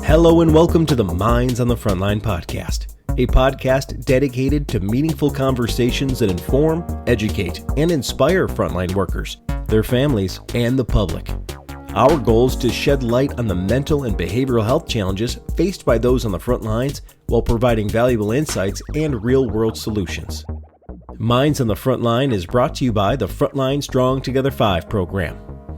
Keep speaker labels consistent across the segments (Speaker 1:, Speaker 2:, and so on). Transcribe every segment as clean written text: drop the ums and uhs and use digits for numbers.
Speaker 1: Hello and welcome to the Minds on the Frontline Podcast, a podcast dedicated to meaningful conversations that inform, educate, and inspire frontline workers, their families, and the public. Our goal is to shed light on the mental and behavioral health challenges faced by those on the front lines while providing valuable insights and real-world solutions. Minds on the Frontline is brought to you by the Frontline Strong Together 5 program.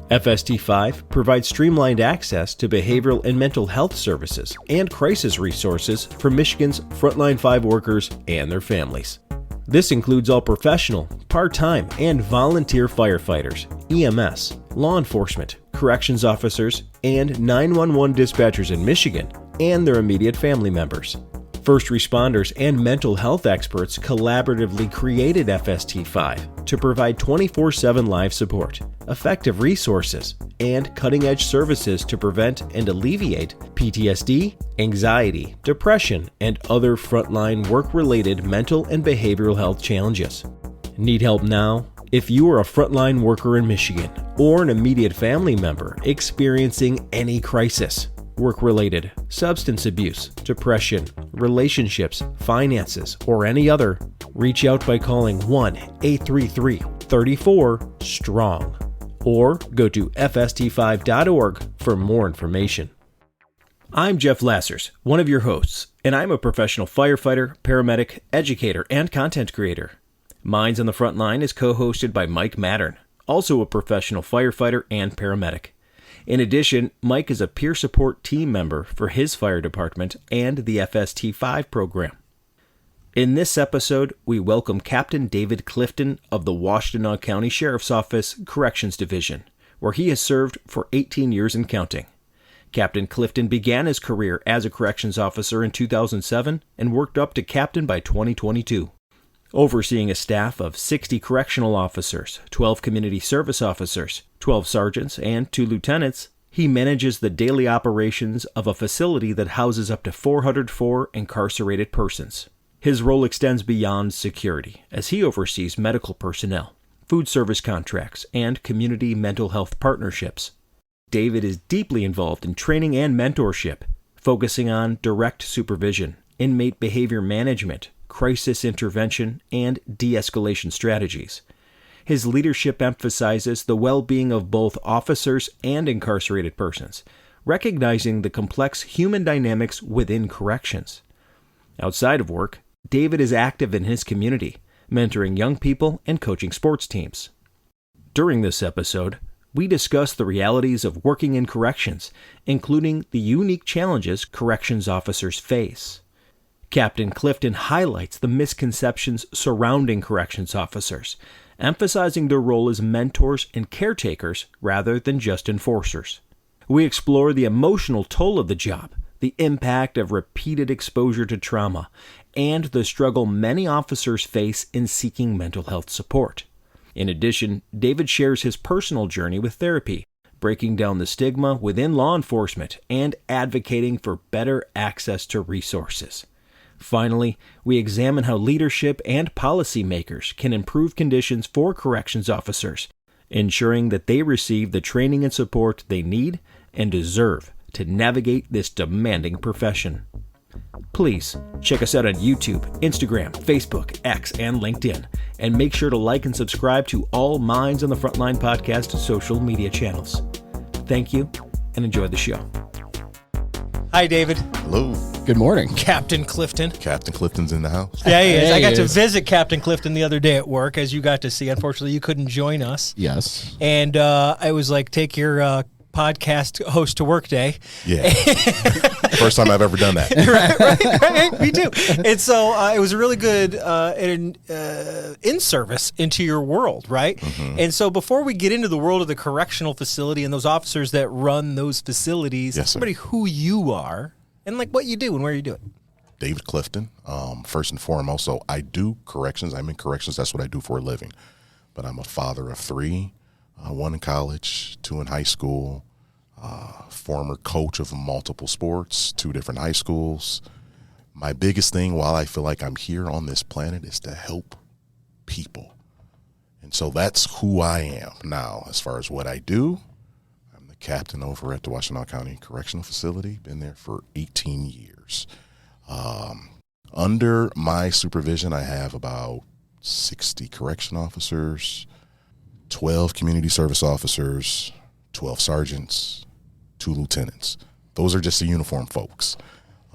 Speaker 1: FST 5 provides streamlined access to behavioral and mental health services and crisis resources for Michigan's Frontline 5 workers and their families. This includes all professional, part-time, and volunteer firefighters, EMS, law enforcement, corrections officers, and 911 dispatchers in Michigan and their immediate family members. First responders and mental health experts collaboratively created FST 5 to provide 24/7 live support, effective resources, and cutting-edge services to prevent and alleviate PTSD, anxiety, depression, and other frontline work-related mental and behavioral health challenges. Need help now? If you are a frontline worker in Michigan or an immediate family member experiencing any crisis, work-related, substance abuse, depression, relationships, finances, or any other, reach out by calling 1-833-34-STRONG or go to fst5.org for more information. I'm Jeff Lassers, one of your hosts, and I'm a professional firefighter, paramedic, educator, and content creator. Minds on the Frontline is co-hosted by Mike Mattern, also a professional firefighter and paramedic. In addition, Mike is a peer support team member for his fire department and the FST 5 program. In this episode, we welcome Captain David Clifton of the Washtenaw County Sheriff's Office Corrections Division, where he has served for 18 years and counting. Captain Clifton began his career as a corrections officer in 2007 and worked up to captain by 2022. Overseeing a staff of 60 correctional officers, 12 community service officers, 12 sergeants, and 2 lieutenants, he manages the daily operations of a facility that houses up to 404 incarcerated persons. His role extends beyond security, as he oversees medical personnel, food service contracts, and community mental health partnerships. David is deeply involved in training and mentorship, focusing on direct supervision, inmate behavior management, crisis intervention, and de-escalation strategies. His leadership emphasizes the well-being of both officers and incarcerated persons, recognizing the complex human dynamics within corrections. Outside of work, David is active in his community, mentoring young people and coaching sports teams. During this episode, we discuss the realities of working in corrections, including the unique challenges corrections officers face. Captain Clifton highlights the misconceptions surrounding corrections officers, emphasizing their role as mentors and caretakers rather than just enforcers. We explore the emotional toll of the job, the impact of repeated exposure to trauma, and the struggle many officers face in seeking mental health support. In addition, David shares his personal journey with therapy, breaking down the stigma within law enforcement and advocating for better access to resources. Finally, we examine how leadership and policymakers can improve conditions for corrections officers, ensuring that they receive the training and support they need and deserve to navigate this demanding profession. Please check us out on YouTube, Instagram, Facebook, X, and LinkedIn, and make sure to like and subscribe to all Minds on the Frontline podcast social media channels. Thank you, and enjoy the show. Hi, David.
Speaker 2: Hello.
Speaker 3: Good morning.
Speaker 1: Captain Clifton.
Speaker 2: Captain Clifton's in the house.
Speaker 1: Yeah, he is. I got to visit Captain Clifton the other day at work, as you got to see. Unfortunately, you couldn't join us.
Speaker 3: Yes.
Speaker 1: And I was like, take your podcast host to work day.
Speaker 2: Yeah. First time I've ever done that.
Speaker 1: right. Me too. And so it was a really good in-service into your world, right? Mm-hmm. And so before we get into the world of the correctional facility and those officers that run those facilities,
Speaker 2: yes,
Speaker 1: somebody who you are and like what you do and where you do it.
Speaker 2: David Clifton, first and foremost. So I do corrections. I'm in corrections. That's what I do for a living. But I'm a father of 3, 1 in college, 2 in high school, former coach of multiple sports, 2 different high schools. My biggest thing while I feel like I'm here on this planet is to help people. And so that's who I am. Now, as far as what I do, I'm the captain over at the Washtenaw County Correctional Facility. Been there for 18 years. Under my supervision, I have about 60 correction officers, 12 community service officers, 12 sergeants, 2 lieutenants. Those are just the uniform folks.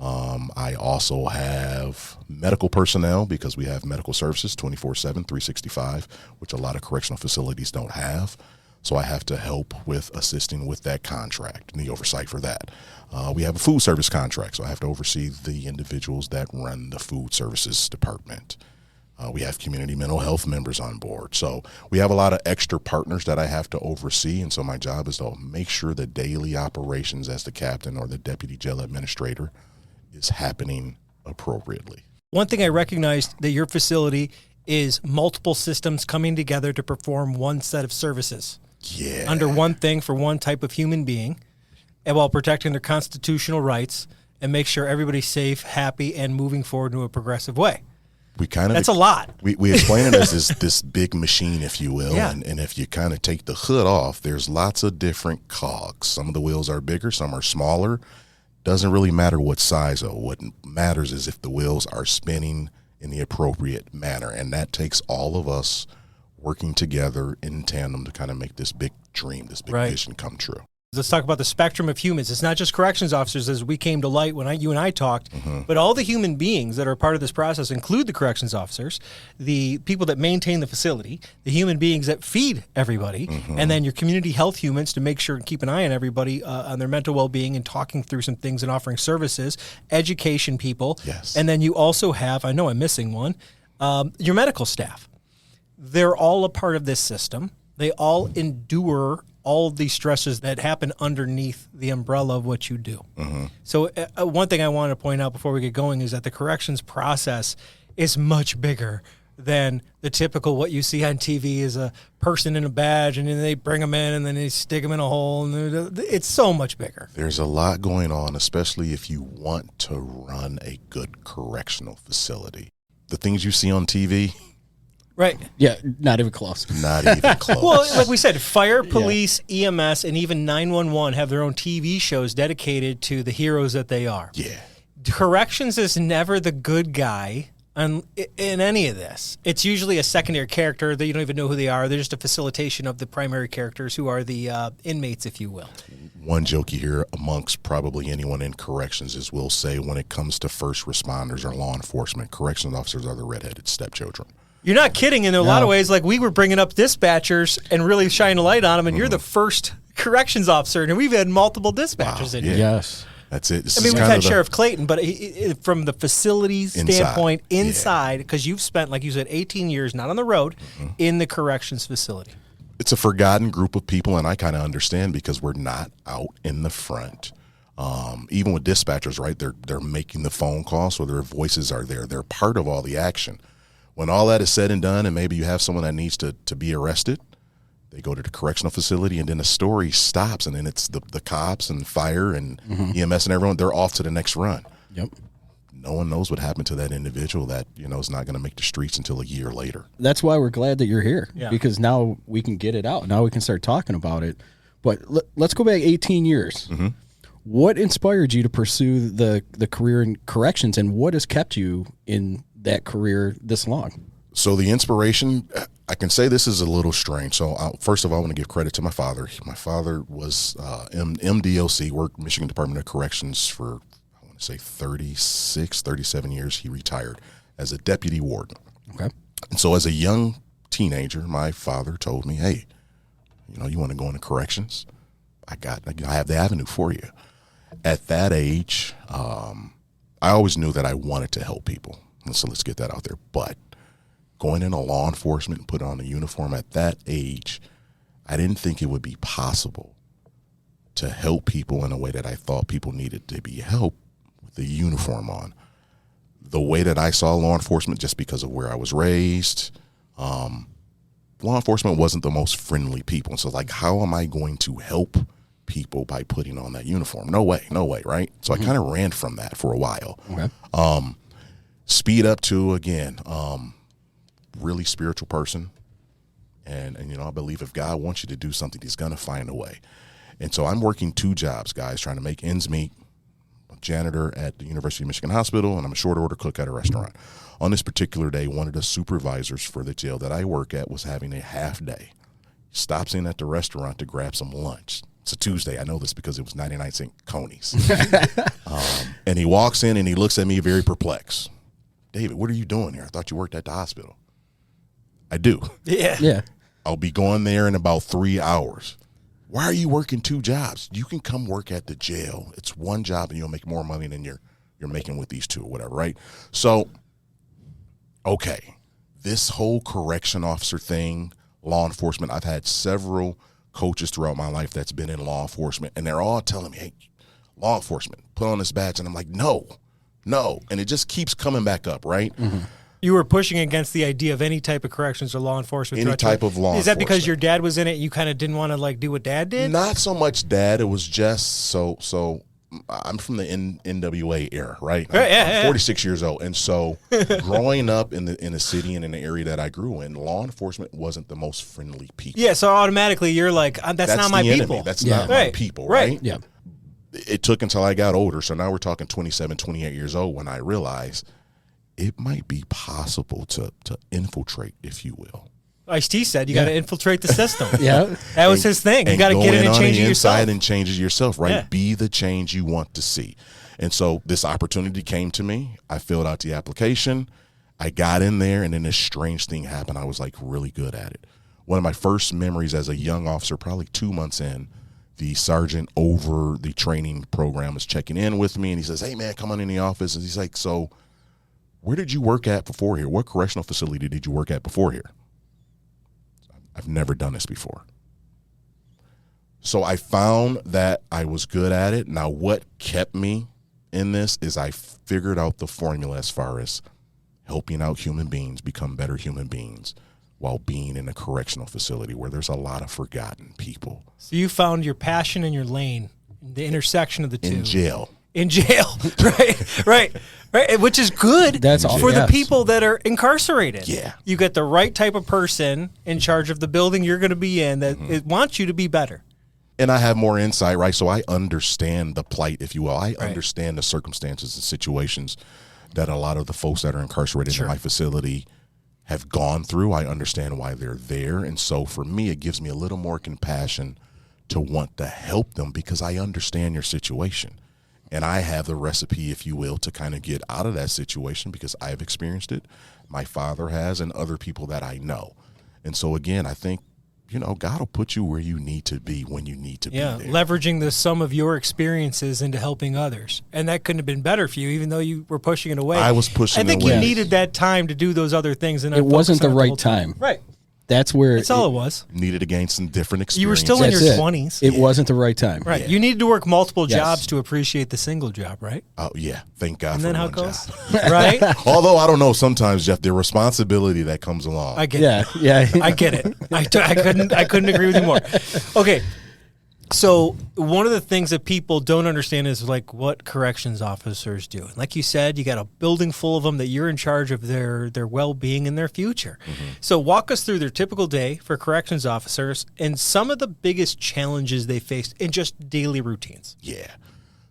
Speaker 2: I also have medical personnel because we have medical services 24/7, 365, which a lot of correctional facilities don't have. So I have to help with assisting with that contract and the oversight for that. We have a food service contract, so I have to oversee the individuals that run the food services department. We have community mental health members on board. So we have a lot of extra partners that I have to oversee. And so my job is to make sure the daily operations as the captain or the deputy jail administrator is happening appropriately.
Speaker 3: One thing I recognized that your facility is multiple systems coming together to perform one set of services.
Speaker 2: Yeah.
Speaker 3: Under one thing for one type of human being, and while protecting their constitutional rights and make sure everybody's safe, happy, and moving forward in a progressive way. That's a lot.
Speaker 2: We explain it as this big machine, if you will.
Speaker 3: Yeah.
Speaker 2: And if you kind of take the hood off, there's lots of different cogs. Some of the wheels are bigger, some are smaller. Doesn't really matter what size, though. What matters is if the wheels are spinning in the appropriate manner. And that takes all of us working together in tandem to kind of make this big dream, this big vision come true.
Speaker 3: Let's talk about the spectrum of humans. It's not just corrections officers, as we came to light when you and I talked, but all the human beings that are part of this process include the corrections officers, the people that maintain the facility, the human beings that feed everybody, and then your community health humans to make sure and keep an eye on everybody on their mental well-being and talking through some things and offering services, education people.
Speaker 2: Yes.
Speaker 3: And then you also have, I know I'm missing one, your medical staff. They're all a part of this system. They all endure all of these stresses that happen underneath the umbrella of what you do. So one thing I want to point out before we get going is that the corrections process is much bigger than the typical what you see on TV is a person in a badge and then they bring them in and then they stick them in a hole. And it's so much bigger.
Speaker 2: There's a lot going on, especially if you want to run a good correctional facility. The things you see on TV,
Speaker 3: right.
Speaker 4: Yeah, not even close.
Speaker 2: not even close.
Speaker 3: Well, like we said, fire, police, EMS, and even 911 have their own TV shows dedicated to the heroes that they are.
Speaker 2: Yeah.
Speaker 3: Corrections is never the good guy in any of this. It's usually a secondary character that you don't even know who they are. They're just a facilitation of the primary characters who are the inmates, if you will.
Speaker 2: One joke you hear amongst probably anyone in corrections is we'll say when it comes to first responders or law enforcement, corrections officers are the redheaded stepchildren.
Speaker 3: You're not kidding. In a lot of ways, like we were bringing up dispatchers and really shining a light on them, and you're the first corrections officer, and we've had multiple dispatchers in here.
Speaker 4: Yes.
Speaker 2: That's it.
Speaker 3: We've had Sheriff Clayton, but from the facilities standpoint, inside, because you've spent, like you said, 18 years, not on the road, in the corrections facility.
Speaker 2: It's a forgotten group of people, and I kind of understand because we're not out in the front. Even with dispatchers, right, they're making the phone call, so their voices are there. They're part of all the action. When all that is said and done, and maybe you have someone that needs to be arrested, they go to the correctional facility, and then the story stops, and then it's the cops and fire and EMS and everyone, they're off to the next run.
Speaker 4: Yep.
Speaker 2: No one knows what happened to that individual that, is not going to make the streets until a year later.
Speaker 4: That's why we're glad that you're here,
Speaker 3: because
Speaker 4: now we can get it out. Now we can start talking about it. But let's go back 18 years. What inspired you to pursue the career in corrections, and what has kept you in that career this long?
Speaker 2: So the inspiration, I can say this is a little strange. So first of all, I want to give credit to my father. My father was MDOC, worked Michigan Department of Corrections for, I want to say 37 years. He retired as a deputy warden.
Speaker 4: Okay.
Speaker 2: And so as a young teenager, my father told me, hey, you want to go into corrections? I have the avenue for you. At that age, I always knew that I wanted to help people. So let's get that out there. But going into law enforcement and put on a uniform at that age, I didn't think it would be possible to help people in a way that I thought people needed to be helped with the uniform on. The way that I saw law enforcement, just because of where I was raised, law enforcement wasn't the most friendly people. And so how am I going to help people by putting on that uniform? No way, right? So I kind of ran from that for a while.
Speaker 4: Okay.
Speaker 2: Speed up to, again, really spiritual person. And I believe if God wants you to do something, he's going to find a way. And so I'm working 2 jobs, guys, trying to make ends meet. I'm a janitor at the University of Michigan Hospital, and I'm a short order cook at a restaurant. On this particular day, one of the supervisors for the jail that I work at was having a half day. He stops in at the restaurant to grab some lunch. It's a Tuesday. I know this because it was 99-cent conies. And he walks in and he looks at me very perplexed. David, what are you doing here? I thought you worked at the hospital. I do.
Speaker 3: Yeah.
Speaker 2: I'll be going there in about 3 hours. Why are you working 2 jobs? You can come work at the jail. It's one job and you'll make more money than you're making with these 2 or whatever, right? So, okay, this whole correction officer thing, law enforcement, I've had several coaches throughout my life that's been in law enforcement, and they're all telling me, hey, law enforcement, put on this badge. And I'm like, no. And it just keeps coming back up, right?
Speaker 3: Mm-hmm. You were pushing against the idea of any type of corrections or law enforcement.
Speaker 2: Any type of law enforcement.
Speaker 3: Is that because your dad was in it and you kind of didn't want to like do what dad did?
Speaker 2: Not so much dad. It was just so I'm from the NWA era, right? I'm 46 years old. And so growing up in the city and in the area that I grew in, law enforcement wasn't the most friendly people.
Speaker 3: Yeah, so automatically you're like, that's not my people.
Speaker 2: Enemy. That's not my people, right?
Speaker 4: Yeah.
Speaker 2: It took until I got older. So now we're talking 27, 28 years old when I realized it might be possible to infiltrate, if you will.
Speaker 3: Ice-T said you got to infiltrate the system.
Speaker 4: Yeah.
Speaker 3: That was his thing. You got to get in and change it yourself.
Speaker 2: And change it yourself, right?
Speaker 3: Yeah.
Speaker 2: Be the change you want to see. And so this opportunity came to me. I filled out the application. I got in there, and then this strange thing happened. I was like really good at it. One of my first memories as a young officer, probably 2 months in, the sergeant over the training program is checking in with me, and he says, hey, man, come on in the office. And he's like, so where did you work at before here? What correctional facility did you work at before here? I've never done this before. So I found that I was good at it. Now, what kept me in this is I figured out the formula as far as helping out human beings become better human beings while being in a correctional facility where there's a lot of forgotten people.
Speaker 3: So you found your passion and your lane, the intersection of the two.
Speaker 2: In jail.
Speaker 3: In jail, right, which is good
Speaker 4: That's all,
Speaker 3: for the
Speaker 4: yes.
Speaker 3: people that are incarcerated.
Speaker 2: Yeah.
Speaker 3: You get the right type of person in charge of the building you're going to be in that it wants you to be better.
Speaker 2: And I have more insight, right? So I understand the plight, if you will. I understand the circumstances and situations that a lot of the folks that are incarcerated in my facility have gone through. I understand why they're there. And so for me, it gives me a little more compassion to want to help them because I understand your situation. And I have the recipe, if you will, to kind of get out of that situation because I've experienced it. My father has, and other people that I know. And so, again, I think, God will put you where you need to be when you need to be there.
Speaker 3: Leveraging the sum of your experiences into helping others. And that couldn't have been better for you, even though you were pushing it away.
Speaker 2: I was pushing it away.
Speaker 3: I think you needed that time to do those other things. And
Speaker 4: it wasn't the right time.
Speaker 3: Right.
Speaker 4: That's where
Speaker 3: That's all it was.
Speaker 2: Needed to gain some different experience.
Speaker 3: You were still in your 20s.
Speaker 4: It wasn't the right time.
Speaker 3: Right. You needed to work multiple jobs to appreciate the single job, right?
Speaker 2: Oh, yeah. Thank God
Speaker 3: and
Speaker 2: for
Speaker 3: then how
Speaker 2: one
Speaker 3: it goes?
Speaker 2: job.
Speaker 3: Right?
Speaker 2: Although I don't know, sometimes, Jeff, the responsibility that comes along.
Speaker 3: I get it.
Speaker 4: Yeah.
Speaker 3: I get it. I couldn't agree with you more. Okay. So one of the things that people don't understand is like what corrections officers do. And like you said, you got a building full of them that you're in charge of their well-being and their future. Mm-hmm. So walk us through their typical day for corrections officers and some of the biggest challenges they faced in just daily routines.
Speaker 2: Yeah.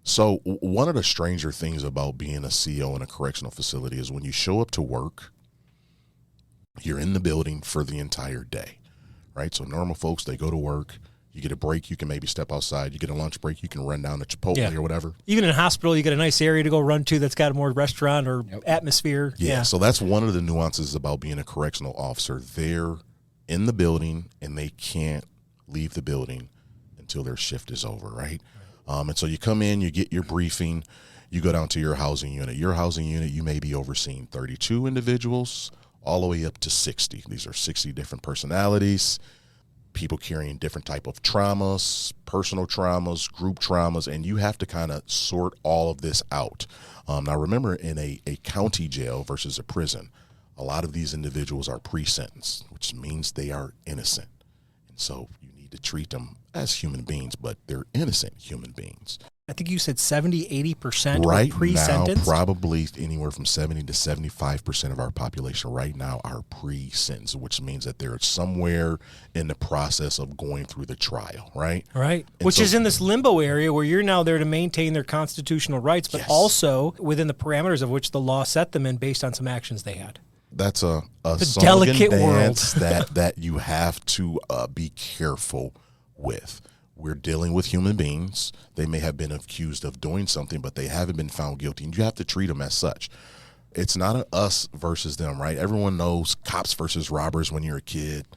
Speaker 2: So one of the stranger things about being a CO in a correctional facility is when you show up to work, you're in the building for the entire day, right? So normal folks, they go to work. You get a break, you can maybe step outside. You get a lunch break, you can run down to Chipotle or whatever.
Speaker 3: Even in a hospital, you get a nice area to go run to that's got a more restaurant or atmosphere.
Speaker 2: Yeah, so that's one of the nuances about being a correctional officer. They're in the building, and they can't leave the building until their shift is over, right? And so you come in, you get your briefing, you go down to your housing unit. Your housing unit, you may be overseeing 32 individuals all the way up to 60. These are 60 different personalities, people carrying different type of traumas, personal traumas, group traumas, and you have to kind of sort all of this out. Now, remember, in a county jail versus a prison, a lot of these individuals are pre-sentenced, which means they are innocent. And so you need need to treat them as human beings, but they're innocent human beings.
Speaker 3: I think you said 70, 80%
Speaker 2: Right
Speaker 3: are pre-sentence?
Speaker 2: now, probably anywhere from 70 to 75% of our population right now are pre-sentence, which means that they're somewhere in the process of going through the trial, right?
Speaker 3: Right.
Speaker 2: And
Speaker 3: Which
Speaker 2: so-
Speaker 3: is in this limbo area where you're now there to maintain their constitutional rights, but
Speaker 2: Yes.
Speaker 3: also within the parameters of which the law set them in based on some actions they had.
Speaker 2: That's a song
Speaker 3: delicate
Speaker 2: and
Speaker 3: world.
Speaker 2: dance that you have to be careful with. We're dealing with human beings. They may have been accused of doing something, but they haven't been found guilty, and you have to treat them as such. It's not an us versus them, right? Everyone knows cops versus robbers when you're a kid.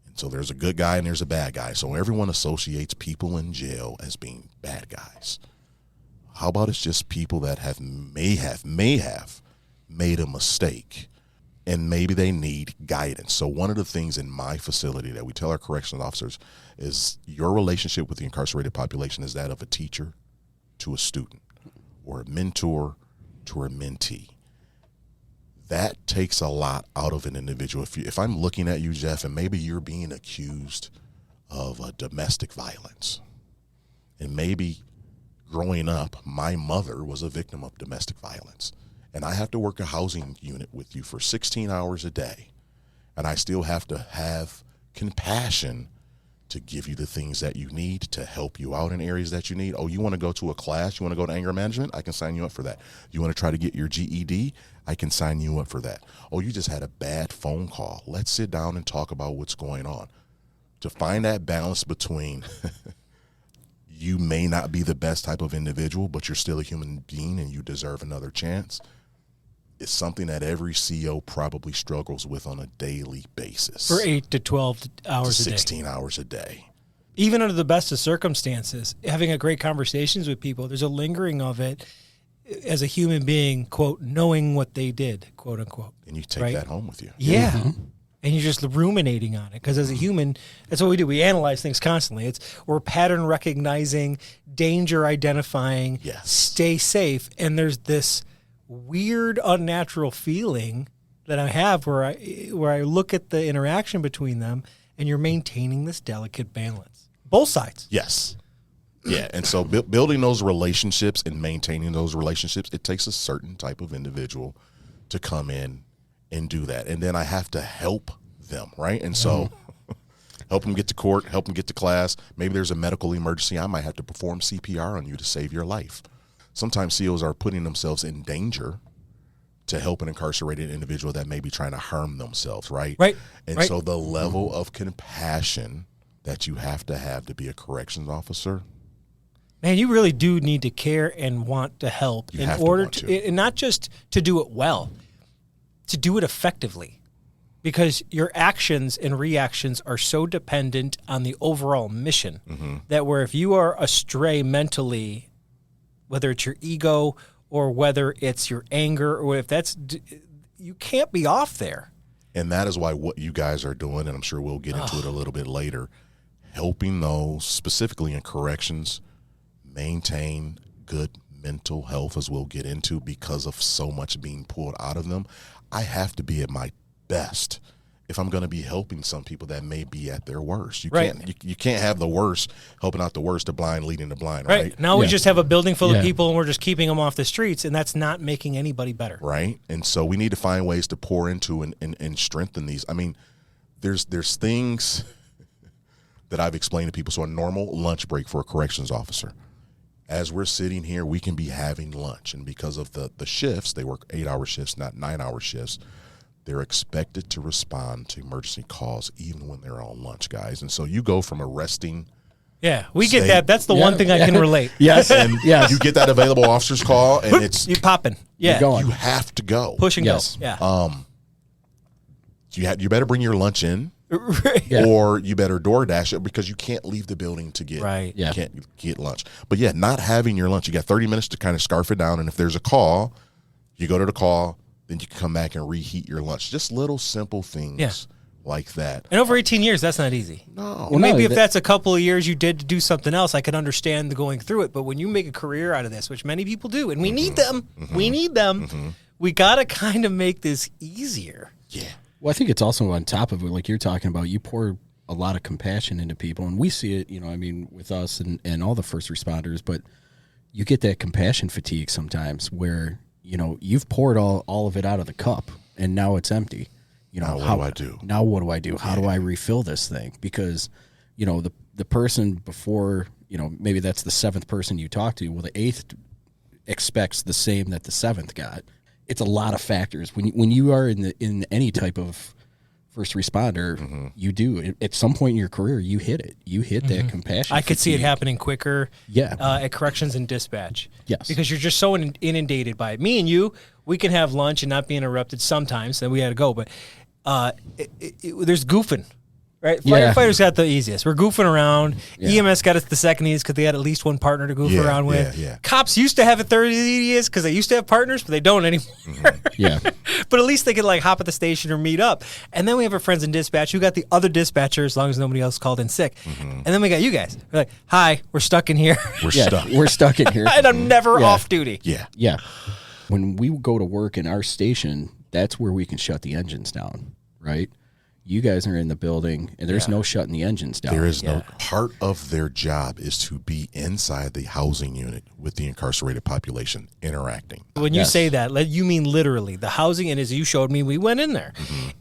Speaker 2: And so there's a good guy and there's a bad guy. So everyone associates people in jail as being bad guys. How about it's just people that may have made a mistake, and maybe they need guidance. So one of the things in my facility that we tell our corrections officers is your relationship with the incarcerated population is that of a teacher to a student, or a mentor to a mentee. That takes a lot out of an individual. If I'm looking at you, Jeff, and maybe you're being accused of domestic violence, and maybe growing up, my mother was a victim of domestic violence, and I have to work a housing unit with you for 16 hours a day, and I still have to have compassion to give you the things that you need to help you out in areas that you need. Oh, you want to go to a class? You want to go to anger management? I can sign you up for that. You want to try to get your GED? I can sign you up for that. Oh, you just had a bad phone call. Let's sit down and talk about what's going on. To find that balance between you may not be the best type of individual, but you're still a human being and you deserve another chance, is something that every CO probably struggles with on a daily basis.
Speaker 3: For 8 to 12 hours a day.
Speaker 2: 16 hours a day.
Speaker 3: Even under the best of circumstances, having a great conversations with people, there's a lingering of it as a human being, quote, knowing what they did, quote unquote.
Speaker 2: And you take that home with you.
Speaker 3: Yeah. Mm-hmm. And you're just ruminating on it. Because as a human, that's what we do. We analyze things constantly. We're pattern recognizing, danger identifying, stay safe. And there's this weird, unnatural feeling that I have where I look at the interaction between them, and you're maintaining this delicate balance. Both sides.
Speaker 2: Yes. Yeah. And so building those relationships and maintaining those relationships, it takes a certain type of individual to come in and do that. And then I have to help them, right? And so help them get to court, help them get to class. Maybe there's a medical emergency. I might have to perform CPR on you to save your life. Sometimes COs are putting themselves in danger to help an incarcerated individual that may be trying to harm themselves, right?
Speaker 3: Right.
Speaker 2: And so the level of compassion that you have to be a corrections officer,
Speaker 3: man, you really do need to care and want to help in order to, and not just to do it well, to do it effectively, because your actions and reactions are so dependent on the overall mission that where if you are astray mentally, whether it's your ego or whether it's your anger, or if that's, you can't be off there.
Speaker 2: And that is why what you guys are doing, and I'm sure we'll get into it a little bit later, helping those specifically in corrections maintain good mental health, as we'll get into, because of so much being pulled out of them. I have to be at my best if I'm going to be helping some people that may be at their worst. You can't have the worst helping out the worst, the blind leading the blind, right?
Speaker 3: Now we just have a building full of people and we're just keeping them off the streets, and that's not making anybody better.
Speaker 2: Right. And so we need to find ways to pour into and strengthen these. I mean, there's things that I've explained to people. So a normal lunch break for a corrections officer, as we're sitting here, we can be having lunch. And because of the shifts, they work 8-hour shifts, not 9-hour shifts, they're expected to respond to emergency calls even when they're on lunch, guys. And so you go from arresting.
Speaker 3: Yeah, we get that. That's the one thing I can relate.
Speaker 4: Yes.
Speaker 2: And you get that available officer's call, and it's
Speaker 3: you popping. Yeah,
Speaker 4: going.
Speaker 2: You have to go.
Speaker 3: Push and go.
Speaker 2: Yeah. You better bring your lunch in.
Speaker 3: Yeah.
Speaker 2: Or you better DoorDash it, because you can't leave the building to get can't get lunch. But yeah, not having your lunch, you got 30 minutes to kind of scarf it down, and if there's a call, you go to the call, then you can come back and reheat your lunch. Just little simple things like that.
Speaker 3: And over 18 years, that's not easy.
Speaker 2: No.
Speaker 3: Well, maybe if that's a couple of years you did to do something else, I could understand the going through it. But when you make a career out of this, which many people do, and we need them, we got to kind of make this easier.
Speaker 2: Yeah.
Speaker 4: Well, I think it's also on top of it, like you're talking about, you pour a lot of compassion into people, and we see it, with us and all the first responders, but you get that compassion fatigue sometimes where, you've poured all of it out of the cup and now it's empty.
Speaker 2: Now what do I do?
Speaker 4: Now what do I do? How do I refill this thing? Because, the person before, maybe that's the seventh person you talk to. Well, the eighth expects the same that the seventh got. It's a lot of factors. When you are in any type of first responder, you do. At some point in your career, you hit it. You hit that compassion.
Speaker 3: I could see it happening quicker at corrections and dispatch.
Speaker 4: Yes.
Speaker 3: Because you're just so inundated by it. Me and you, we can have lunch and not be interrupted sometimes, then we had to go. But there's goofing. Right, firefighters got the easiest. We're goofing around. EMS got it the second easiest because they had at least one partner to goof around with. Cops used to have it third easiest because they used to have partners, but they don't anymore. But at least they could hop at the station or meet up. And then we have our friends in dispatch who got the other dispatcher as long as nobody else called in sick. And then we got you guys. We're like, hi, we're stuck in here.
Speaker 2: We're stuck.
Speaker 4: We're stuck in here.
Speaker 3: And I'm never off duty.
Speaker 4: Yeah. When we go to work in our station, that's where we can shut the engines down, right? You guys are in the building, and there's no shutting the engines down.
Speaker 2: There is no. Part of their job is to be inside the housing unit with the incarcerated population, interacting.
Speaker 3: When you say that, you mean literally the housing, and as you showed me, we went in there.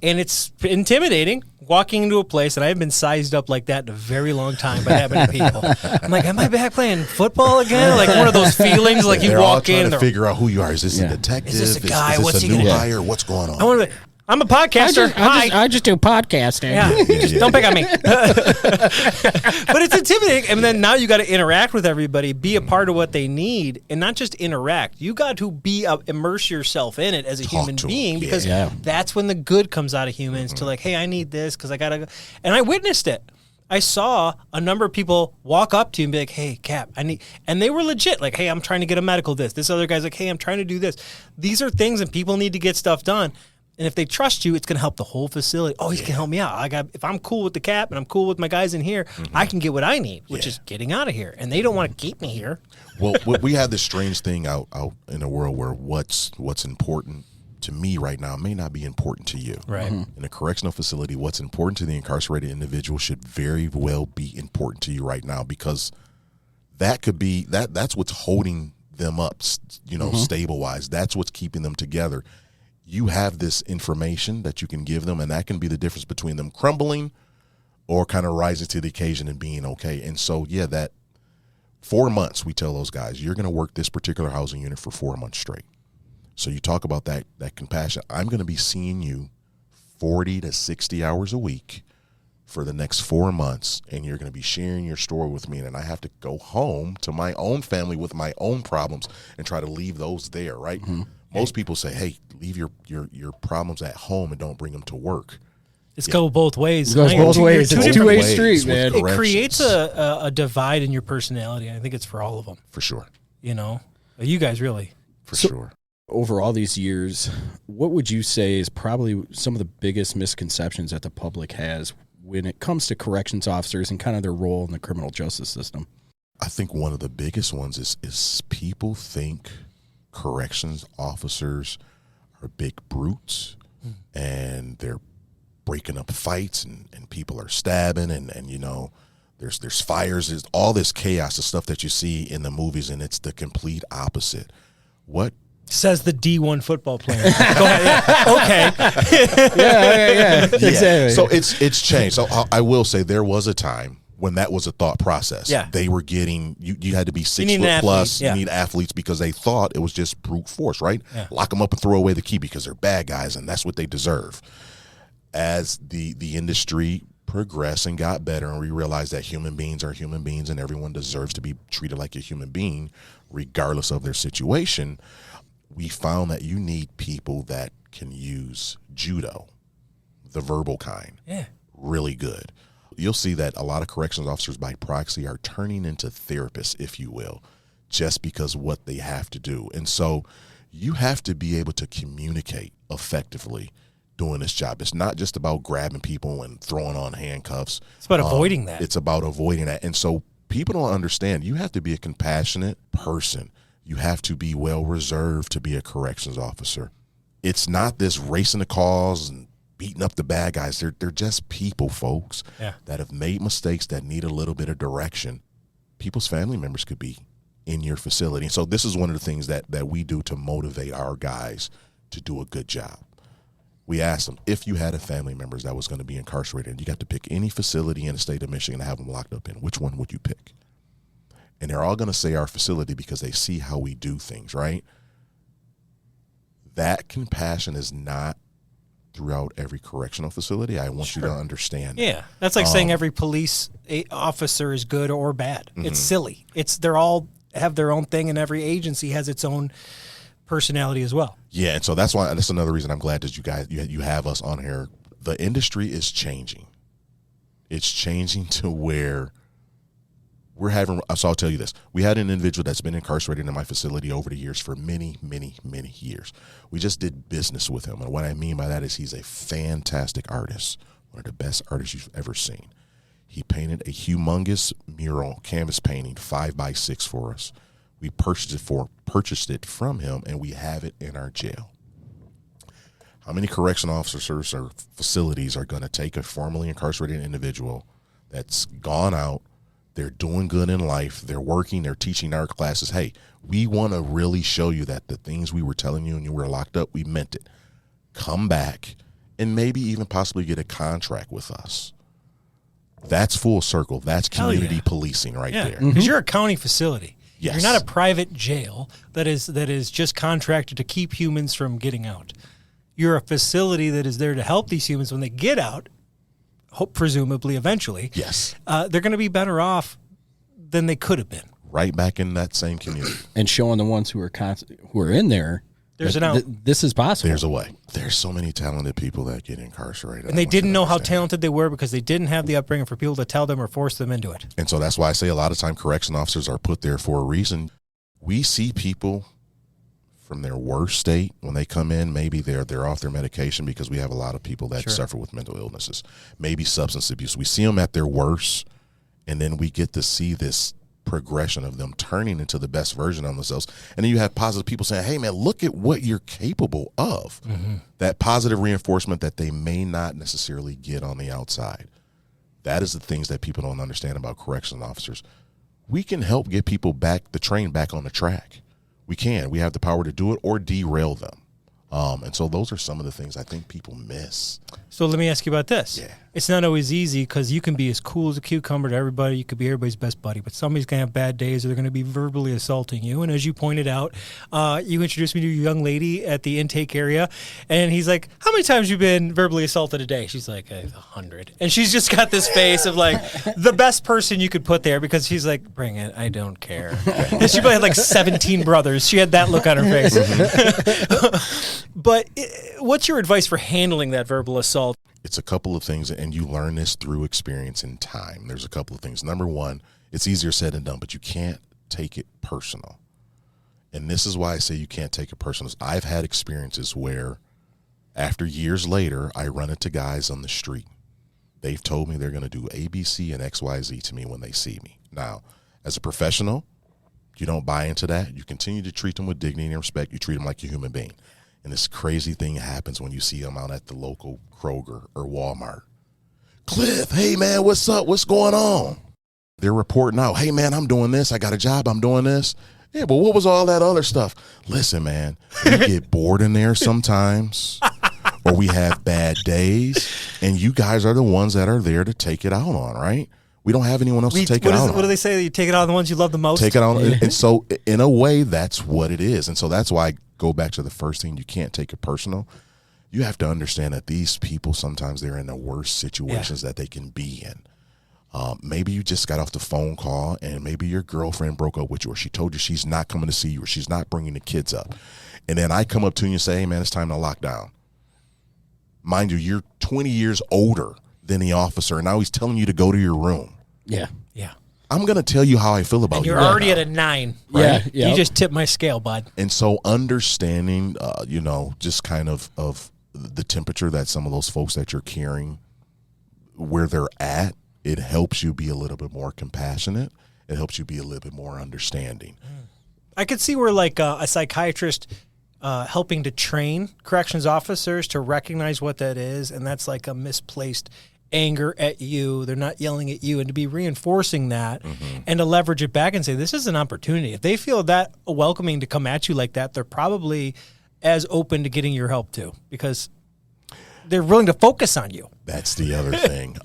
Speaker 3: And it's intimidating walking into a place, and I haven't been sized up like that in a very long time by that many people. I'm like, am I back playing football again? Like one of those feelings, like you walk in.
Speaker 2: They're all trying to figure out who you are. Is this a detective?
Speaker 3: Is this a guy?
Speaker 2: Is this
Speaker 3: What's
Speaker 2: a
Speaker 3: he
Speaker 2: new
Speaker 3: gonna
Speaker 2: hire? What's going on?
Speaker 3: I want to. I'm a podcaster.
Speaker 4: I just do podcasting.
Speaker 3: Yeah, just don't pick on me. But it's intimidating. And then now you got to interact with everybody, be a part of what they need, and not just interact. You got to immerse yourself in it as a human being because that's when the good comes out of humans to hey, I need this because I got to go. And I witnessed it. I saw a number of people walk up to you and be like, hey, Cap, I need, and they were legit, like, hey, I'm trying to get a medical this other guy's like, hey, I'm trying to do this. These are things and people need to get stuff done. And if they trust you, it's going to help the whole facility. Oh, he can help me out. If I'm cool with the Cap and I'm cool with my guys in here, I can get what I need, which is getting out of here. And they don't want to keep me here.
Speaker 2: Well, we have this strange thing out in the world where what's important to me right now may not be important to you.
Speaker 3: Right.
Speaker 2: In a correctional facility, what's important to the incarcerated individual should very well be important to you right now because that could be that's what's holding them up, stable-wise. That's what's keeping them together. You have this information that you can give them, and that can be the difference between them crumbling or kind of rising to the occasion and being okay. And so, that 4 months, we tell those guys, you're going to work this particular housing unit for 4 months straight. So you talk about that compassion. I'm going to be seeing you 40 to 60 hours a week for the next 4 months, and you're going to be sharing your story with me, and I have to go home to my own family with my own problems and try to leave those there, right? Most people say, hey, leave your problems at home and don't bring them to work.
Speaker 3: It's go both ways.
Speaker 4: It goes both ways. It's a two-way street, man.
Speaker 3: It creates a divide in your personality. I think it's for all of them.
Speaker 2: For sure.
Speaker 3: You guys really.
Speaker 2: For sure.
Speaker 4: Over all these years, what would you say is probably some of the biggest misconceptions that the public has when it comes to corrections officers and kind of their role in the criminal justice system?
Speaker 2: I think one of the biggest ones is people think corrections officers are big brutes and they're breaking up fights and people are stabbing and there's fires, there's all this chaos, the stuff that you see in the movies, and it's the complete opposite. What
Speaker 3: says the D1 football player? Go ahead. Okay.
Speaker 4: Yeah. Exactly.
Speaker 2: So it's changed. So I will say there was a time when that was a thought process.
Speaker 3: Yeah.
Speaker 2: They were getting, you had to be 6 foot plus. You need athletes because they thought it was just brute force, right?
Speaker 3: Yeah.
Speaker 2: Lock them up and throw away the key because they're bad guys and that's what they deserve. As the industry progressed and got better and we realized that human beings are human beings and everyone deserves to be treated like a human being regardless of their situation, we found that you need people that can use judo, the verbal kind, really good. You'll see that a lot of corrections officers by proxy are turning into therapists, if you will, just because what they have to do. And so you have to be able to communicate effectively doing this job. It's not just about grabbing people and throwing on handcuffs.
Speaker 3: It's about avoiding that.
Speaker 2: It's about avoiding that. And so people don't understand. You have to be a compassionate person. You have to be well reserved to be a corrections officer. It's not this racing the calls and beating up the bad guys. They're just people, folks, that have made mistakes that need a little bit of direction. People's family members could be in your facility. So this is one of the things that we do to motivate our guys to do a good job. We asked them, if you had a family member that was going to be incarcerated and you got to pick any facility in the state of Michigan to have them locked up in, which one would you pick? And they're all going to say our facility because they see how we do things, right? That compassion is not throughout every correctional facility. I want you to understand.
Speaker 3: Yeah, that's like saying every police officer is good or bad. It's silly. They're all have their own thing, and every agency has its own personality as well.
Speaker 2: Yeah, and so that's another reason I'm glad that you guys you have us on here. The industry is changing. It's changing to where we're having. So I'll tell you this: we had an individual that's been incarcerated in my facility over the years for many, many, many years. We just did business with him, and what I mean by that is he's a fantastic artist, one of the best artists you've ever seen. He painted a humongous mural canvas painting 5x6 for us. We purchased it from him, and we have it in our jail. How many correction officers or facilities are going to take a formerly incarcerated individual that's gone out, they're doing good in life, they're working, they're teaching our classes, hey, we want to really show you that the things we were telling you when you were locked up, we meant it. Come back and maybe even possibly get a contract with us. That's full circle. That's community policing right there.
Speaker 3: Because you're a county facility.
Speaker 2: Yes.
Speaker 3: You're not a private jail that is just contracted to keep humans from getting out. You're a facility that is there to help these humans when they get out, presumably eventually.
Speaker 2: Yes.
Speaker 3: They're going to be better off than they could have been.
Speaker 2: Right back in that same community.
Speaker 4: And showing the ones who are in there,
Speaker 3: there's an out.
Speaker 4: This is possible.
Speaker 2: There's a way. There's so many talented people that get incarcerated.
Speaker 3: And they didn't know how talented they were because they didn't have the upbringing for people to tell them or force them into it.
Speaker 2: And so that's why I say a lot of time correction officers are put there for a reason. We see people from their worst state when they come in. Maybe they're off their medication because we have a lot of people that suffer with mental illnesses, maybe substance abuse. We see them at their worst, and then we get to see this progression of them turning into the best version of themselves. And then you have positive people saying, hey man, look at what you're capable of. That positive reinforcement that they may not necessarily get on the outside. That is the things that people don't understand about correctional officers. We can help get people the train back on the track. We can. We have the power to do it or derail them. And so those are some of the things I think people miss.
Speaker 3: So let me ask you about this.
Speaker 2: Yeah.
Speaker 3: It's not always easy because you can be as cool as a cucumber to everybody. You could be everybody's best buddy, but somebody's going to have bad days or they're going to be verbally assaulting you. And as you pointed out, you introduced me to a young lady at the intake area, and he's like, how many times have you been verbally assaulted a day? She's like, 100. And she's just got this face of like the best person you could put there because she's like, bring it, I don't care. And she probably had like 17 brothers. She had that look on her face. But what's your advice for handling that verbal assault?
Speaker 2: It's a couple of things, and you learn this through experience and time. There's a couple of things. Number one, it's easier said than done, but you can't take it personal. And this is why I say you can't take it personal. I've had experiences where after years later, I run into guys on the street. They've told me they're going to do A, B, C, and X, Y, Z to me when they see me. Now, as a professional, you don't buy into that. You continue to treat them with dignity and respect. You treat them like a human being. And this crazy thing happens when you see them out at the local Kroger or Walmart. Cliff, hey, man, what's up? What's going on? They're reporting out, hey, man, I'm doing this. I got a job. I'm doing this. Yeah, but what was all that other stuff? Listen, man, we get bored in there sometimes or we have bad days, and you guys are the ones that are there to take it out on, right? We don't have anyone else to take it out on.
Speaker 3: What do they say? You take it out on the ones you love the most?
Speaker 2: Take it out. And so in a way, that's what it is. And so that's why I go back to the first thing. You can't take it personal. You have to understand that these people, sometimes they're in the worst situations that they can be in. Maybe you just got off the phone call and maybe your girlfriend broke up with you or she told you she's not coming to see you or she's not bringing the kids up. And then I come up to you and say, hey, man, it's time to lock down. Mind you, you're 20 years older than the officer, and now he's telling you to go to your room.
Speaker 4: Yeah.
Speaker 3: Yeah.
Speaker 2: I'm going to tell you how I feel about you.
Speaker 3: You're already at a 9.
Speaker 4: Right? Yeah.
Speaker 3: You just tipped my scale, bud.
Speaker 2: And so understanding, just kind of the temperature that some of those folks that you're carrying, where they're at, it helps you be a little bit more compassionate. It helps you be a little bit more understanding.
Speaker 3: I could see where like a psychiatrist helping to train corrections officers to recognize what that is, and that's like a misplaced anger at you. They're not yelling at you, and to be reinforcing that and to leverage it back and say, this is an opportunity. If they feel that welcoming to come at you like that, they're probably as open to getting your help too, because they're willing to focus on you.
Speaker 2: That's the other thing.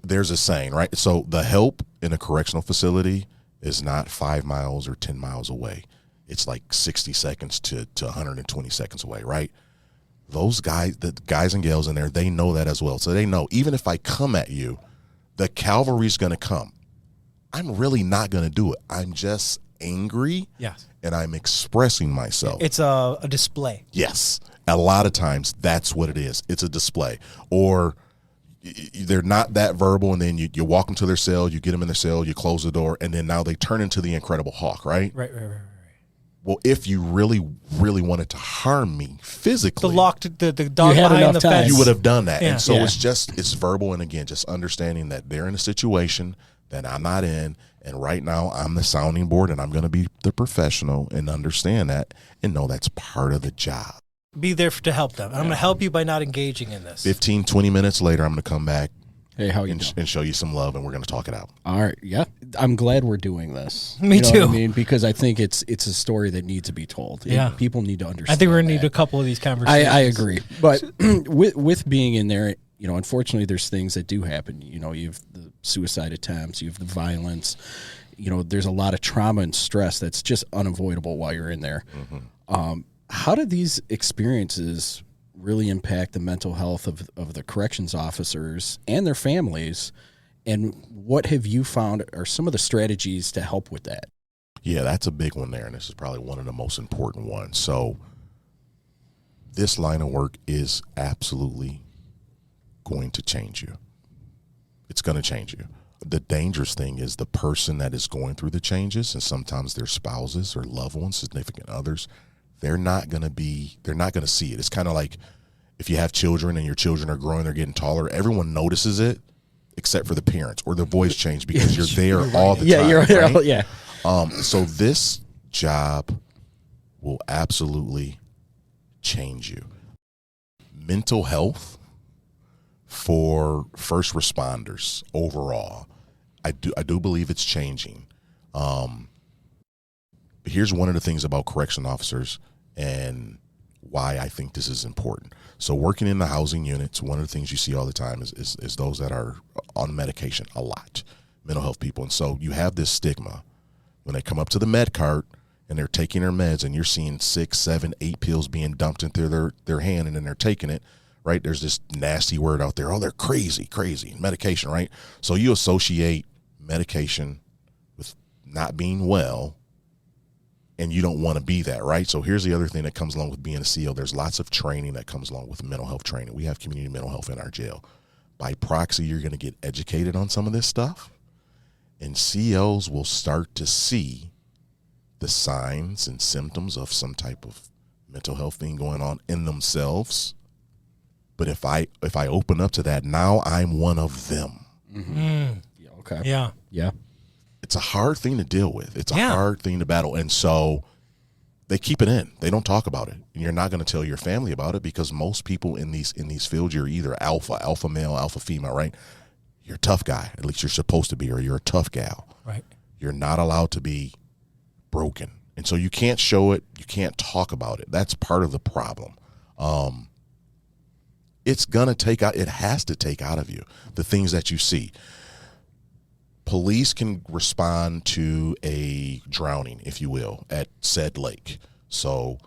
Speaker 2: There's a saying, right? So the help in a correctional facility is not 5 miles or 10 miles away. It's like 60 seconds to 120 seconds away, right? Those guys, the guys and gals in there, they know that as well. So they know, even if I come at you, the cavalry's going to come. I'm really not going to do it. I'm just angry.
Speaker 3: Yes.
Speaker 2: And I'm expressing myself.
Speaker 3: It's a display.
Speaker 2: Yes. A lot of times that's what it is. It's a display. Or they're not that verbal, and then you walk them to their cell, you get them in their cell, you close the door, and then now they turn into the Incredible Hulk, right?
Speaker 3: Right.
Speaker 2: Well, if you really, really wanted to harm me physically,
Speaker 3: the dog behind the fence,
Speaker 2: you would have done that.
Speaker 3: Yeah.
Speaker 2: And so it's verbal. And again, just understanding that they're in a situation that I'm not in. And right now I'm the sounding board, and I'm going to be the professional and understand that and know that's part of the job.
Speaker 3: Be there to help them. I'm going to help you by not engaging in this.
Speaker 2: 15, 20 minutes later, I'm going to come back.
Speaker 4: Hey, how you
Speaker 2: and show you some love, and we're going to talk it out.
Speaker 4: All right, yeah. I'm glad we're doing this.
Speaker 3: Me
Speaker 4: you know
Speaker 3: too.
Speaker 4: What I mean, because I think it's a story that needs to be told.
Speaker 3: Yeah,
Speaker 4: people need to understand.
Speaker 3: I think we're going to
Speaker 4: need
Speaker 3: a couple of these conversations.
Speaker 4: I agree, but with being in there, you know, unfortunately, there's things that do happen. You know, you have the suicide attempts, you have the violence. You know, there's a lot of trauma and stress that's just unavoidable while you're in there. How do these experiences really impact the mental health of the corrections officers and their families? And what have you found are some of the strategies to help with that?
Speaker 2: Yeah, that's a big one there, and this is probably one of the most important ones. So this line of work is absolutely going to change you. It's going to change you. The dangerous thing is the person that is going through the changes, and sometimes their spouses or loved ones, significant others, they're not going to see it. It's kind of like if you have children and your children are growing, they're getting taller, everyone notices it except for the parents, or their voice change because you're there all the time. Right? So this job will absolutely change you. Mental health for first responders overall, I do believe it's changing. Here's one of the things about correction officers and why I think this is important. So working in the housing units, one of the things you see all the time is those that are on medication a lot, mental health people. And so you have this stigma when they come up to the med cart and they're taking their meds, and you're seeing 6, 7, 8 pills being dumped into their hand, and then they're taking it, right? There's this nasty word out there. Oh, they're crazy, medication, right? So you associate medication with not being well, and you don't want to be that, right? So here's the other thing that comes along with being a CO. There's lots of training that comes along with mental health training. We have community mental health in our jail. By proxy, you're going to get educated on some of this stuff, and COs will start to see the signs and symptoms of some type of mental health thing going on in themselves. But if I open up to that, now I'm one of them.
Speaker 4: Yeah, okay.
Speaker 3: Yeah.
Speaker 2: It's a hard thing to deal with. It's a hard thing to battle. And so they keep it in. They don't talk about it. And you're not going to tell your family about it, because most people in these fields, you're either alpha male, alpha female, right? You're a tough guy. At least you're supposed to be, or you're a tough gal.
Speaker 3: Right.
Speaker 2: You're not allowed to be broken. And so you can't show it. You can't talk about it. That's part of the problem. It has to take out of you the things that you see. Police can respond to a drowning, if you will, at said lake. So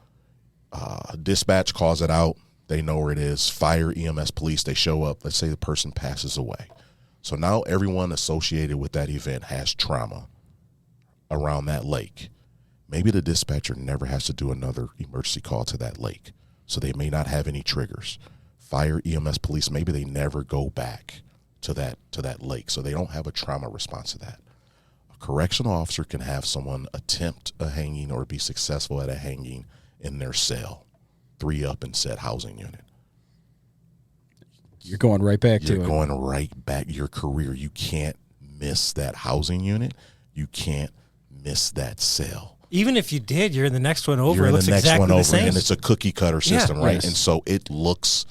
Speaker 2: dispatch calls it out. They know where it is. Fire, EMS, police, they show up. Let's say the person passes away. So now everyone associated with that event has trauma around that lake. Maybe the dispatcher never has to do another emergency call to that lake, so they may not have any triggers. Fire, EMS, police, maybe they never go back to that lake, so they don't have a trauma response to that. A correctional officer can have someone attempt a hanging or be successful at a hanging in their cell, 3 up in said housing unit.
Speaker 4: You're going right back to it.
Speaker 2: You're going right back your career. You can't miss that housing unit. You can't miss that cell.
Speaker 3: Even if you did, you're in the next one over.
Speaker 2: You're
Speaker 3: It
Speaker 2: in
Speaker 3: looks
Speaker 2: the next
Speaker 3: exactly
Speaker 2: one
Speaker 3: the
Speaker 2: over,
Speaker 3: same.
Speaker 2: and it's a cookie cutter system, right?
Speaker 4: Yes.
Speaker 2: And so it looks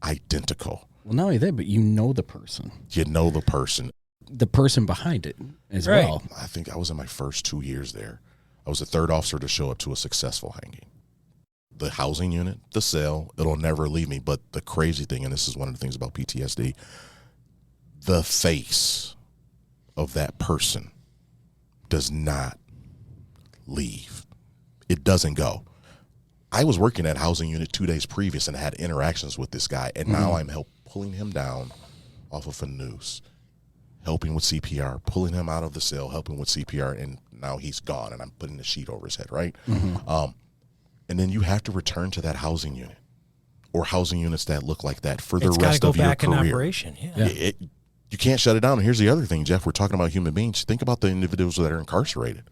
Speaker 2: identical.
Speaker 4: Well, not only that, but you know the person.
Speaker 2: You know the person.
Speaker 4: The person behind it as
Speaker 3: Right.
Speaker 4: well.
Speaker 2: I think I was in my first 2 years there. I was the third officer to show up to a successful hanging. The housing unit, the cell, it'll never leave me. But the crazy thing, and this is one of the things about PTSD, the face of that person does not leave. It doesn't go. I was working at housing unit 2 days previous and had interactions with this guy, and now I'm pulling him down off of a noose, helping with CPR, pulling him out of the cell, helping with CPR, and now he's gone, and I'm putting the sheet over his head, right? And then you have to return to that housing unit or housing units that look like that for the
Speaker 3: It's gotta
Speaker 2: rest
Speaker 3: go
Speaker 2: of your
Speaker 3: back in
Speaker 2: career.
Speaker 3: operation. Yeah.
Speaker 2: You can't shut it down. And here's the other thing, Jeff. We're talking about human beings. Think about the individuals that are incarcerated,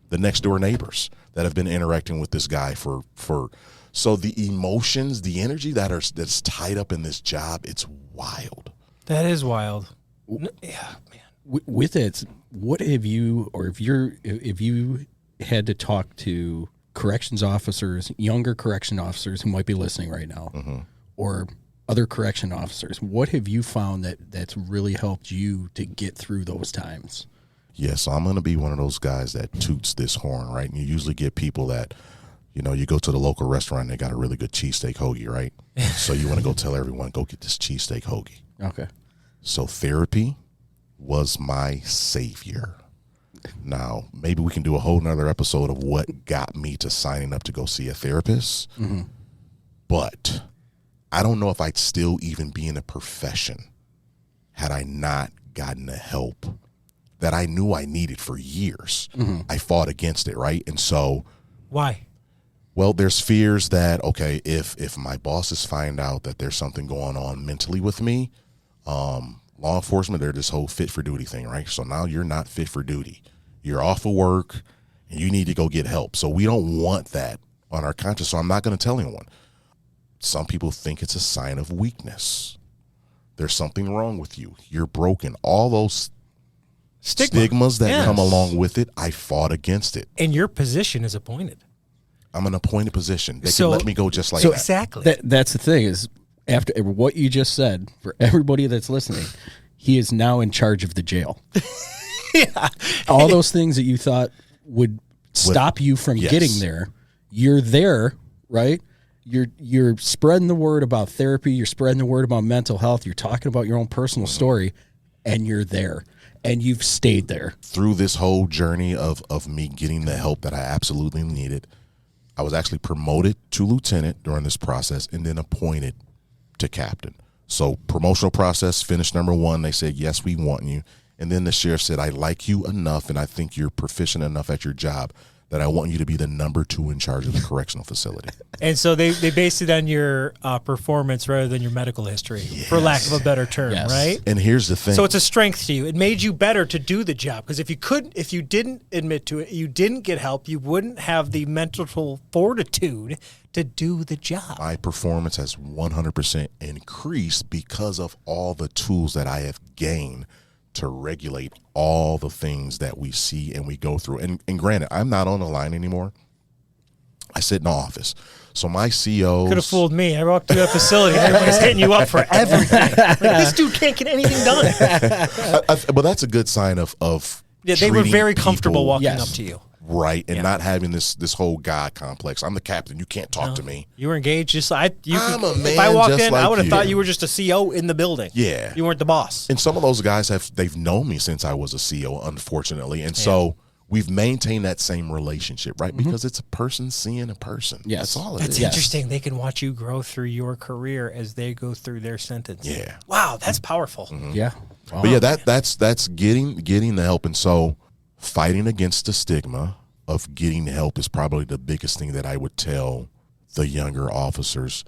Speaker 2: the next door neighbors that have been interacting with this guy for. So the emotions, the energy that's tied up in this job, it's wild.
Speaker 3: That is wild. Yeah, man.
Speaker 4: With it, what have you, or if you had to talk to corrections officers, younger correction officers who might be listening right now, or other correction officers, what have you found that's really helped you to get through those times?
Speaker 2: Yeah, so I'm going to be one of those guys that toots this horn, right? And you usually get people that, you go to the local restaurant, they got a really good cheesesteak hoagie, right? So you want to go tell everyone, go get this cheesesteak hoagie.
Speaker 4: Okay.
Speaker 2: So therapy was my savior. Now, maybe we can do a whole nother episode of what got me to signing up to go see a therapist. But I don't know if I'd still even be in a profession had I not gotten the help that I knew I needed for years. I fought against it, right? And so,
Speaker 3: Why?
Speaker 2: well, there's fears that, okay, if my bosses find out that there's something going on mentally with me, law enforcement, they're this whole fit for duty thing, right? So now you're not fit for duty. You're off of work and you need to go get help. So we don't want that on our conscience. So I'm not going to tell anyone. Some people think it's a sign of weakness. There's something wrong with you. You're broken. All those stigmas that come along with it, I fought against it.
Speaker 3: And your position is appointed.
Speaker 2: I'm an appointed position. They
Speaker 3: So-
Speaker 2: can let me go just like that.
Speaker 3: Exactly.
Speaker 4: That's the thing is, after what you just said, for everybody that's listening, he is now in charge of the jail.
Speaker 3: Yeah.
Speaker 4: All those things that you thought would stop you from
Speaker 2: Yes.
Speaker 4: getting there, you're there, right? You're spreading the word about therapy. You're spreading the word about mental health. You're talking about your own personal story, and you're there, and you've stayed there.
Speaker 2: Through this whole journey of me getting the help that I absolutely needed, I was actually promoted to lieutenant during this process and then appointed to captain. So promotional process, finished number 1. They said, yes, we want you. And then the sheriff said, I like you enough and I think you're proficient enough at your job that I want you to be the number 2 in charge of the correctional facility.
Speaker 3: And so they based it on your performance rather than your medical history, for lack of a better term,
Speaker 4: Yes.
Speaker 3: right?
Speaker 2: And here's the thing.
Speaker 3: So it's a strength to you. It made you better to do the job, because if you didn't admit to it, you didn't get help, you wouldn't have the mental fortitude to do the job.
Speaker 2: My performance has 100% increased because of all the tools that I have gained to regulate all the things that we see and we go through. And granted, I'm not on the line anymore. I sit in the office. So my COs...
Speaker 3: Could have fooled me. I walked through that facility and everybody's hitting you up for everything. Like, this dude can't get anything done.
Speaker 2: But that's a good sign of
Speaker 3: Yeah, they were
Speaker 2: treating
Speaker 3: very comfortable
Speaker 2: people
Speaker 3: walking
Speaker 4: Yes.
Speaker 3: up to you.
Speaker 2: right and not having this whole God complex. I'm the captain. You can't talk to me.
Speaker 3: You were engaged just like
Speaker 2: I'm a
Speaker 3: if
Speaker 2: man
Speaker 3: I walked
Speaker 2: just
Speaker 3: in, I
Speaker 2: like
Speaker 3: would have
Speaker 2: you.
Speaker 3: thought you were just a CO in the building.
Speaker 2: Yeah.
Speaker 3: You weren't the boss.
Speaker 2: And some of those guys they've known me since I was a CO, unfortunately. And so we've maintained that same relationship, right? Because it's a person seeing a person.
Speaker 4: Yes.
Speaker 2: That's all it
Speaker 3: That's
Speaker 2: is.
Speaker 4: Yes.
Speaker 3: interesting. They can watch you grow through your career as they go through their sentence.
Speaker 2: Yeah.
Speaker 3: Wow, that's powerful.
Speaker 4: Yeah. Wow.
Speaker 2: But yeah, that's getting the help. And so fighting against the stigma of getting help is probably the biggest thing that I would tell the younger officers.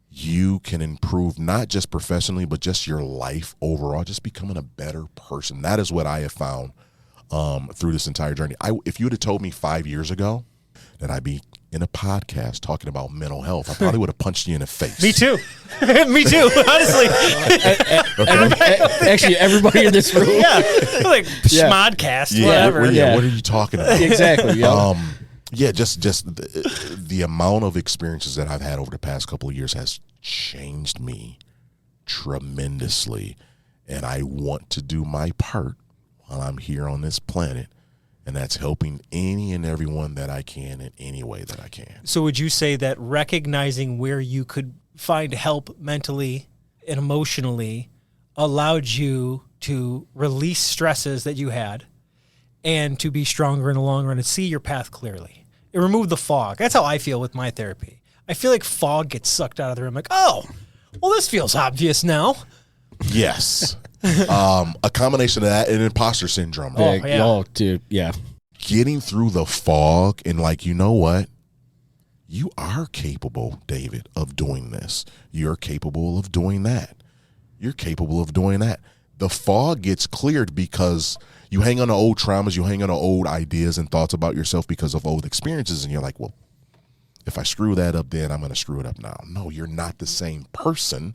Speaker 2: You can improve not just professionally, but just your life overall, just becoming a better person. That is what I have found through this entire journey. If you would have told me 5 years ago That I'd be in a podcast talking about mental health. I probably would have punched you in the face.
Speaker 3: Me too. Me too, honestly.
Speaker 4: Actually, everybody in this room.
Speaker 3: Yeah. Like, schmodcast, whatever.
Speaker 2: What are you talking about?
Speaker 4: Exactly. Yeah.
Speaker 2: Just the amount of experiences that I've had over the past couple of years has changed me tremendously. And I want to do my part while I'm here on this planet. And that's helping any and everyone that I can in any way that I can.
Speaker 3: So would you say that recognizing where you could find help mentally and emotionally allowed you to release stresses that you had and to be stronger in the long run and see your path clearly? It removed the fog. That's how I feel with my therapy. I feel like fog gets sucked out of the room. Like, oh, well, this feels obvious now.
Speaker 2: Yes. A combination of that and imposter syndrome.
Speaker 4: Dude, yeah.
Speaker 2: Getting through the fog and like, you know what? You are capable, David, of doing this. You're capable of doing that. You're capable of doing that. The fog gets cleared because you hang on to old traumas, you hang on to old ideas and thoughts about yourself because of old experiences, and you're like, well, if I screw that up, then I'm going to screw it up now. No, you're not the same person,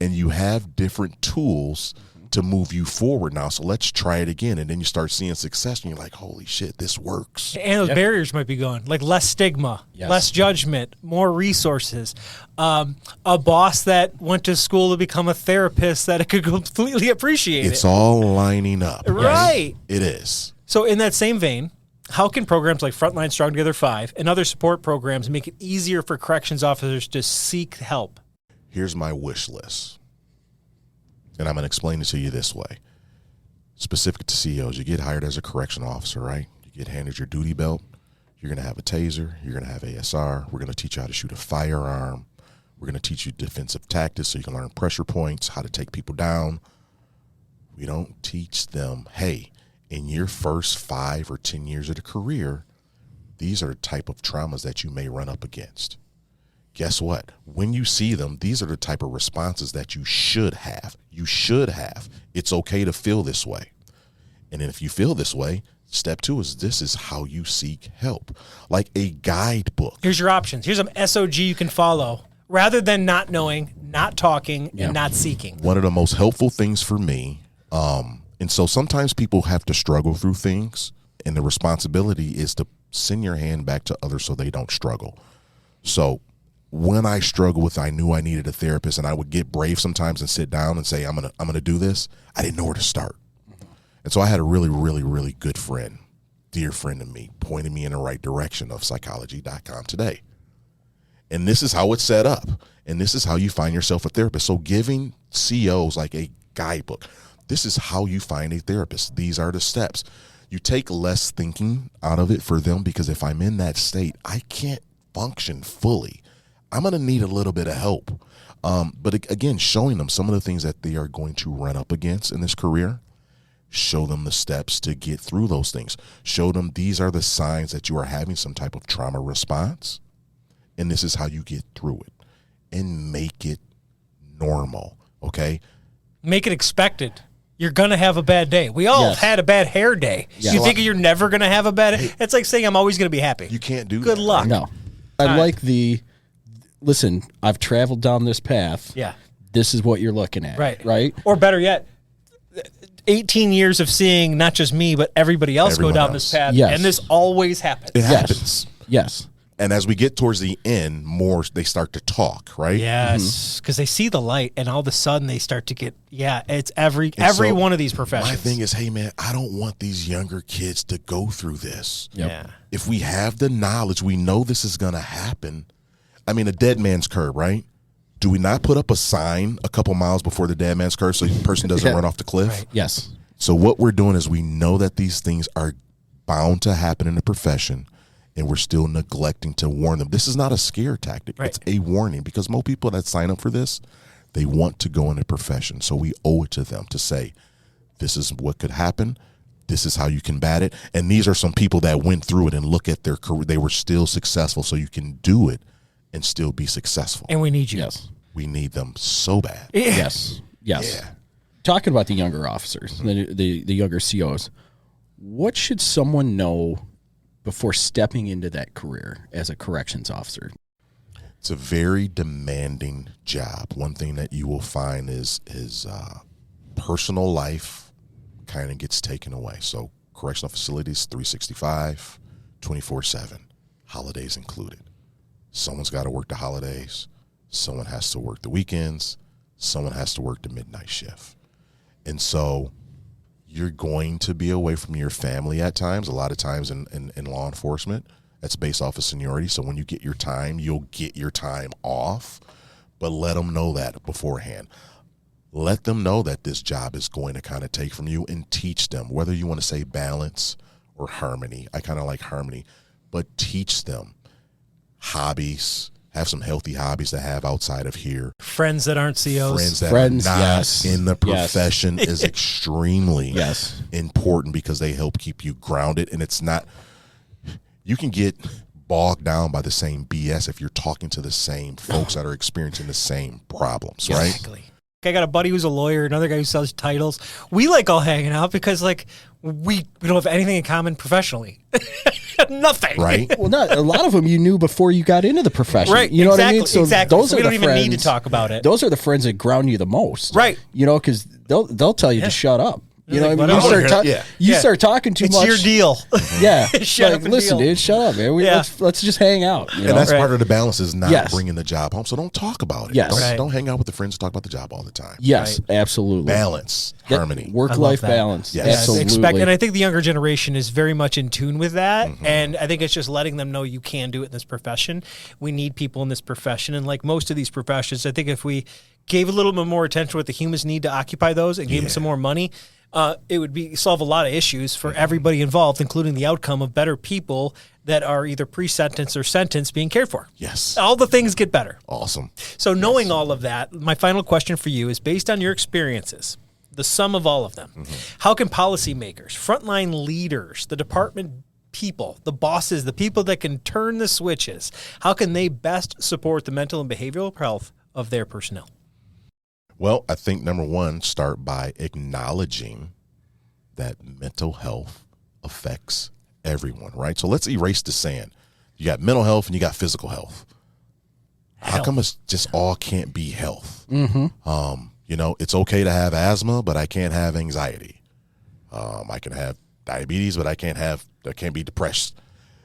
Speaker 2: and you have different tools to move you forward now. So let's try it again. And then you start seeing success and you're like, holy shit, this works.
Speaker 3: And those barriers might be gone, like less stigma, less judgment, more resources. A boss that went to school to become a therapist that could completely appreciate
Speaker 2: It's all lining up.
Speaker 3: Right.
Speaker 2: It is.
Speaker 3: So in that same vein, how can programs like Frontline Strong Together 5 and other support programs make it easier for corrections officers to seek help?
Speaker 2: Here's my wish list. And I'm going to explain it to you this way. Specific to CEOs, you get hired as a correction officer, right? You get handed your duty belt. You're going to have a taser. You're going to have ASR. We're going to teach you how to shoot a firearm. We're going to teach you defensive tactics so you can learn pressure points, how to take people down. We don't teach them, hey, in your first 5 or 10 years of the career, these are the type of traumas that you may run up against. Guess what? When you see them, these are the type of responses that you should have. You should have. It's okay to feel this way. And then if you feel this way, step 2 is this is how you seek help. Like a guidebook.
Speaker 3: Here's your options. Here's some SOG you can follow rather than not knowing, not talking, and not seeking.
Speaker 2: One of the most helpful things for me, and so sometimes people have to struggle through things, and the responsibility is to send your hand back to others so they don't struggle. So when I struggled with, I knew I needed a therapist, and I would get brave sometimes and sit down and say, I'm gonna do this. I didn't know where to start. And so I had a really, really, really good friend, dear friend of me, pointed me in the right direction of psychology.com today. And this is how it's set up. And this is how you find yourself a therapist. So giving CEOs like a guidebook, this is how you find a therapist. These are the steps. You take less thinking out of it for them, because if I'm in that state, I can't function fully. I'm going to need a little bit of help. But again, showing them some of the things that they are going to run up against in this career, show them the steps to get through those things. Show them these are the signs that you are having some type of trauma response, and this is how you get through it. And make it normal, okay?
Speaker 3: Make it expected. You're going to have a bad day. We all have had a bad hair day.
Speaker 2: Yeah.
Speaker 3: You think you're never going to have a bad day? It's like saying I'm always going to be happy.
Speaker 2: You can't do that.
Speaker 3: Good luck.
Speaker 4: No. I like listen, I've traveled down this path.
Speaker 3: Yeah.
Speaker 4: This is what you're looking at. Right?
Speaker 3: Or better yet, 18 years of seeing not just me, but everybody else
Speaker 2: Everyone
Speaker 3: go down
Speaker 2: else.
Speaker 3: this path.
Speaker 4: Yes.
Speaker 3: And this always happens.
Speaker 2: It happens.
Speaker 4: Yes.
Speaker 2: And as we get towards the end, more they start to talk, right?
Speaker 3: Yes, because they see the light, and all of a sudden they start to get. It's every
Speaker 2: so
Speaker 3: one of these professions.
Speaker 2: My thing is, hey man, I don't want these younger kids to go through this.
Speaker 4: Yep.
Speaker 3: Yeah.
Speaker 2: If we have the knowledge, we know this is going to happen. I mean, a dead man's curb, right? Do we not put up a sign a couple miles before the dead man's curb so the person doesn't run off the cliff?
Speaker 3: Right.
Speaker 4: Yes.
Speaker 2: So what we're doing is we know that these things are bound to happen in the profession, and we're still neglecting to warn them. This is not a scare tactic.
Speaker 3: Right.
Speaker 2: It's a warning, because most people that sign up for this, they want to go in the profession. So we owe it to them to say, this is what could happen. This is how you combat it. And these are some people that went through it and look at their career. They were still successful, so you can do it and still be successful.
Speaker 3: And we need you.
Speaker 4: Yes.
Speaker 2: We need them so bad.
Speaker 4: Yes. Yes.
Speaker 2: Yeah.
Speaker 4: Talking about the younger officers, the younger COs, what should someone know before stepping into that career as a corrections officer?
Speaker 2: It's a very demanding job. One thing that you will find is personal life kind of gets taken away. So correctional facilities, 365, 24/7, holidays included. Someone's got to work the holidays. Someone has to work the weekends. Someone has to work the midnight shift. And so you're going to be away from your family at times. A lot of times in law enforcement, that's based off of seniority. So when you get your time, you'll get your time off. But let them know that beforehand. Let them know that this job is going to kind of take from you, and teach them, whether you want to say balance or harmony. I kind of like harmony, but teach them hobbies. Have some healthy hobbies to have outside of here.
Speaker 3: Friends that aren't COs.
Speaker 2: Friends that
Speaker 4: Friends,
Speaker 2: are not
Speaker 4: yes.
Speaker 2: in the
Speaker 4: Yes.
Speaker 2: profession is extremely
Speaker 4: Yes.
Speaker 2: important, because they help keep you grounded. And it's not, you can get bogged down by the same BS if you're talking to the same folks that are experiencing the same problems, right?
Speaker 3: Exactly. I got a buddy who's a lawyer, another guy who sells titles. We like all hanging out because like we don't have anything in common professionally. Nothing.
Speaker 2: Right?
Speaker 4: Well, not a lot of them you knew before you got into the profession.
Speaker 3: Right.
Speaker 4: You know
Speaker 3: exactly,
Speaker 4: what I mean? So
Speaker 3: exactly.
Speaker 4: those
Speaker 3: So
Speaker 4: are
Speaker 3: we
Speaker 4: the
Speaker 3: don't even
Speaker 4: friends,
Speaker 3: need to talk about it.
Speaker 4: Those are the friends that ground you the most.
Speaker 3: Right.
Speaker 4: You know, because they'll tell you to shut up. You know
Speaker 3: like,
Speaker 4: what I mean?
Speaker 3: whatever.
Speaker 4: You
Speaker 3: Yeah.
Speaker 4: start talking too
Speaker 3: It's
Speaker 4: much.
Speaker 3: your deal.
Speaker 4: Yeah.
Speaker 3: Shut
Speaker 4: like,
Speaker 3: up and
Speaker 4: listen,
Speaker 3: deal.
Speaker 4: dude, shut up, man.
Speaker 3: Yeah.
Speaker 4: Let's just hang out. You know?
Speaker 2: And that's
Speaker 3: Right.
Speaker 2: part of the balance, is not
Speaker 4: Yes.
Speaker 2: bringing the job home. So don't talk about it.
Speaker 4: Yes.
Speaker 2: Don't,
Speaker 3: Right.
Speaker 2: don't hang out with the friends and talk about the job all the time.
Speaker 4: Yes, absolutely.
Speaker 2: Balance, harmony.
Speaker 4: Work-life
Speaker 3: that.
Speaker 4: balance.
Speaker 2: Yes.
Speaker 4: Absolutely.
Speaker 3: And I think the younger generation is very much in tune with that. And I think it's just letting them know you can do it in this profession. We need people in this profession. And like most of these professions, I think if we gave a little bit more attention to what the humans need to occupy those and gave them some more money, it would solve a lot of issues for everybody involved, including the outcome of better people that are either pre-sentenced or sentenced being cared for.
Speaker 2: Yes.
Speaker 3: All the things get better.
Speaker 2: Awesome.
Speaker 3: So knowing all of that, my final question for you is, based on your experiences, the sum of all of them, how can policymakers, frontline leaders, the department people, the bosses, the people that can turn the switches, how can they best support the mental and behavioral health of their personnel?
Speaker 2: Well, I think number one, start by acknowledging that mental health affects everyone, right? So let's erase the sand. You got mental health and you got physical health. How come it's just all can't be health? You know, it's okay to have asthma, but I can't have anxiety. I can have diabetes, but I can't be depressed.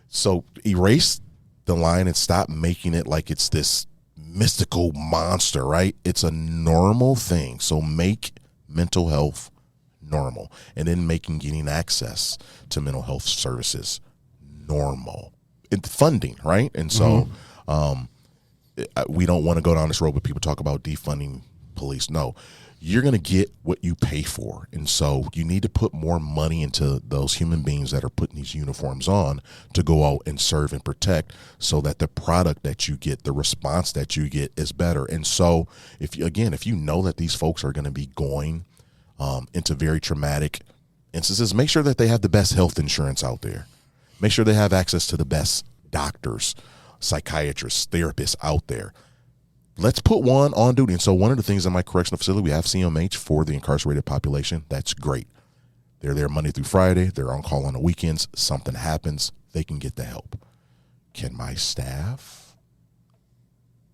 Speaker 2: So erase the line and stop making it like it's this mystical monster, right? It's a normal thing. So make mental health normal, and then making getting access to mental health services normal. It's funding, right? And so we don't want to go down this road, but people talk about defunding police. No, you're going to get what you pay for. And so you need to put more money into those human beings that are putting these uniforms on to go out and serve and protect, so that the product that you get, the response that you get is better. And so if you know that these folks are going to be going into very traumatic instances, make sure that they have the best health insurance out there. Make sure they have access to the best doctors, psychiatrists, therapists out there. Let's put one on duty. And so one of the things in my correctional facility, we have CMH for the incarcerated population. That's great. They're there Monday through Friday. They're on call on the weekends. Something happens, they can get the help. Can my staff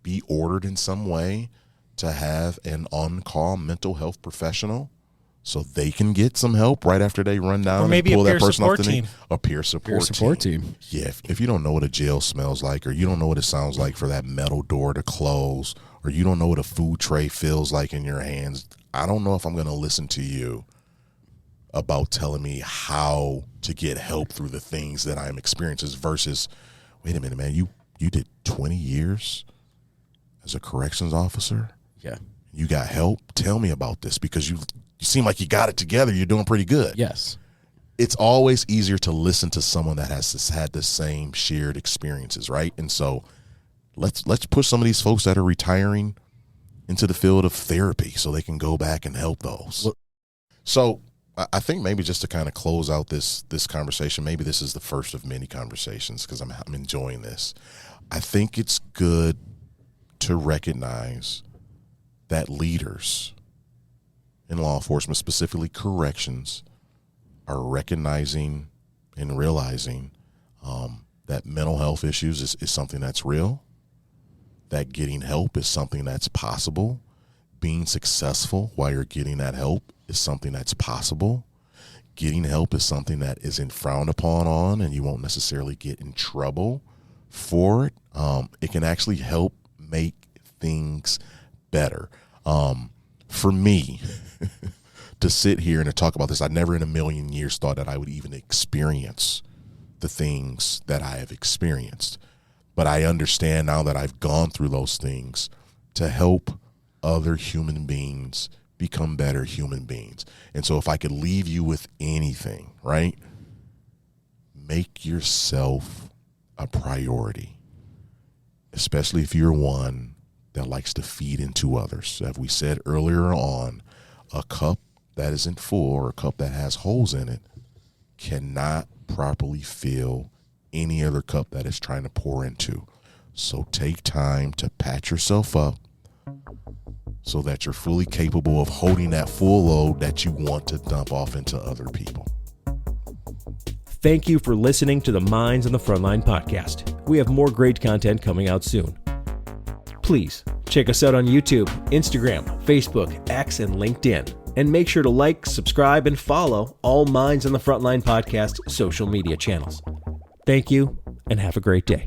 Speaker 2: be ordered in some way to have an on-call mental health professional so they can get some help right after they run down
Speaker 3: Or maybe
Speaker 2: and pull
Speaker 3: a peer
Speaker 2: that person off the
Speaker 3: support
Speaker 2: knee?
Speaker 3: team.
Speaker 2: A peer support
Speaker 4: team.
Speaker 2: Yeah, if you don't know what a jail smells like, or you don't know what it sounds like for that metal door to close, or you don't know what a food tray feels like in your hands, I don't know if I'm going to listen to you about telling me how to get help through the things that I'm experiencing versus, wait a minute, man, you did 20 years as a corrections officer?
Speaker 4: Yeah.
Speaker 2: You got help? Tell me about this, because you seem like you got it together. You're doing pretty good.
Speaker 4: Yes.
Speaker 2: It's always easier to listen to someone that has had the same shared experiences, right? And so let's push some of these folks that are retiring into the field of therapy so they can go back and help those. So I think maybe just to kind of close out this conversation, maybe this is the first of many conversations, because I'm enjoying this. I think it's good to recognize that leaders in law enforcement, specifically corrections, are recognizing and realizing that mental health issues is something that's real, that getting help is something that's possible, being successful while you're getting that help is something that's possible, getting help is something that isn't frowned upon on, and you won't necessarily get in trouble for it. It can actually help make things better. For me, to sit here and to talk about this, I never in a million years thought that I would even experience the things that I have experienced. But I understand now that I've gone through those things to help other human beings become better human beings. And so if I could leave you with anything, right? Make yourself a priority, especially if you're one that likes to feed into others. As we said earlier on, a cup that isn't full or a cup that has holes in it cannot properly fill any other cup that it's trying to pour into. So take time to pat yourself up so that you're fully capable of holding that full load that you want to dump off into other people.
Speaker 1: Thank you for listening to the Minds on the Frontline podcast. We have more great content coming out soon. Please check us out on YouTube, Instagram, Facebook, X, and LinkedIn. And make sure to like, subscribe, and follow all Minds on the Frontline podcast social media channels. Thank you, and have a great day.